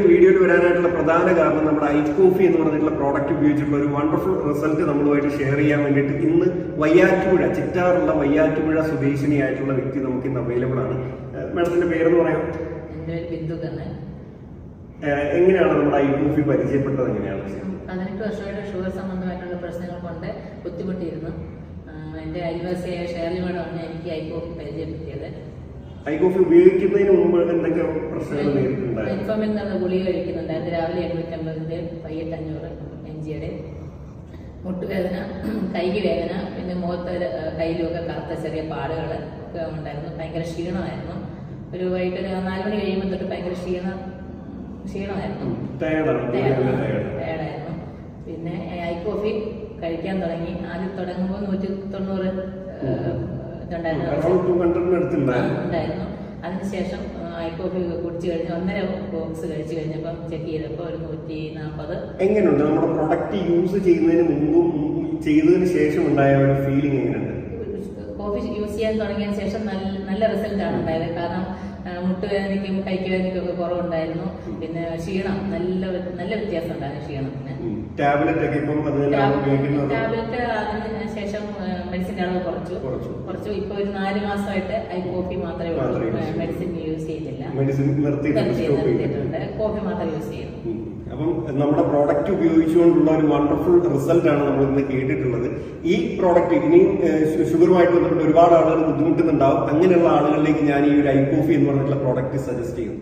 വീഡിയോയിൽ വരാനായിട്ടുള്ള പ്രധാന കാരണം നമ്മുടെ ഐകോഫി എന്ന് പറഞ്ഞിട്ടുള്ള പ്രോഡക്റ്റ് ഉപയോഗിച്ചിട്ടുള്ള ഒരു വണ്ടർഫുൾ റിസൾട്ട് നമ്മളുമായിട്ട് ഷെയർ ചെയ്യാൻ വേണ്ടിയിട്ട് ഇന്ന് വയ്യാറ്റുപുഴ ചിറ്റാറുള്ള വയ്യാറ്റുപുഴ സ്വദേശിനിയായിട്ടുള്ള വ്യക്തി നമുക്ക് ഇന്ന് അവൈലബിൾ ആണ്. മാഡത്തിന്റെ പേരെന്ന് പറയാം? എങ്ങനെയാണ് നമ്മുടെ ഐകോഫി പരിചയപ്പെട്ടത്? എങ്ങനെയാണ്? 18 വർഷമായിട്ട് ഷുഗർ സംബന്ധമായിട്ടുള്ള പ്രശ്നങ്ങൾ കൊണ്ട് ബുദ്ധിമുട്ടിയിരുന്നു. എന്റെ അയൽവാസിയായ ഷേർലിയോടാണ് എനിക്ക് ഐകോഫി പരിചയപ്പെടുത്തിയത്. ഐകോഫി ഉപയോഗിക്കുന്നതിന് മുമ്പ് എന്തൊക്കെ പ്രശ്നങ്ങൾ നേരിട്ടുണ്ടായിരുന്നു? മെറ്റ്ഫോമിൻ എന്നുള്ള ഗുളിക കഴിക്കുന്നുണ്ടായിരുന്നു. രാവിലെ 850 വൈകിട്ട് 500 mg. മുട്ടുവേദന, കൈക്ക് വേദന, പിന്നെ മുഖത്ത് കയ്യിലുമൊക്കെ കറുത്ത ചെറിയ പാടുകൾ ഒക്കെ ഉണ്ടായിരുന്നു. ഭയങ്കര ക്ഷീണമായിരുന്നു. ഒരു വൈകിട്ട് 4 മണി കഴിയുമ്പോൾ തൊട്ട് ഭയങ്കര ക്ഷീണമായിരുന്നു. ടയർഡായിരുന്നു. പിന്നെ ഐകോഫി കഴിക്കാൻ തുടങ്ങി. ആദ്യം തുടങ്ങുമ്പോൾ 190 ഉണ്ടായിരുന്നു. അതിനുശേഷം ഐകോഫി കുടിച്ചു കഴിഞ്ഞ് 1.5 ബോക്സ് കഴിച്ചു കഴിഞ്ഞപ്പോൾ ചെക്ക് ചെയ്തപ്പോൾ ഒരു 140. എങ്ങനെയുണ്ട് നമ്മുടെ പ്രൊഡക്റ്റ് യൂസ് ചെയ്യുന്നതിന് മുമ്പും ചെയ്തതിന് ശേഷം ഉണ്ടായ ഒരു ഫീലിംഗ് എങ്ങനെയുണ്ട്? കോഫി യൂസ് ചെയ്യാൻ തുടങ്ങിയതിന് ശേഷം നല്ല റിസൾട്ടാണ് ഉണ്ടായത്. കാരണം മുട്ടുവേദനയ്ക്കും കൈക്ക് വേദനയ്ക്കും ഒക്കെ കുറവുണ്ടായിരുന്നു. പിന്നെ ക്ഷീണം നല്ല വ്യത്യാസം ഉണ്ടായിരുന്നു ക്ഷീണത്തിന്. ടാബ്ലറ്റ് അതിന് ശേഷം മെഡിസിന്റെ അളവ് കുറച്ചു. ഇപ്പൊ ഒരു 4 മാസമായിട്ട് കോഫി മാത്രമേ ഉള്ളൂ. മെഡിസിൻ യൂസ് ചെയ്യുന്നില്ല. കോഫി മാത്രം യൂസ് ചെയ്യുന്നു. അപ്പം നമ്മുടെ പ്രോഡക്റ്റ് ഉപയോഗിച്ചുകൊണ്ടുള്ള ഒരു വണ്ടർഫുൾ റിസൾട്ട് ആണ് നമ്മൾ ഇന്ന് കേട്ടിട്ടുള്ളത്. ഈ പ്രോഡക്റ്റ് ഇനിയും ഷുഗറുമായിട്ട് ബന്ധപ്പെട്ട് ഒരുപാട് ആളുകൾ ബുദ്ധിമുട്ടുന്നുണ്ടാവും. അങ്ങനെയുള്ള ആളുകളിലേക്ക് ഞാൻ ഈ ഒരു ഐകോഫി എന്ന് പറഞ്ഞിട്ടുള്ള പ്രോഡക്റ്റ് സജസ്റ്റ് ചെയ്യുന്നു.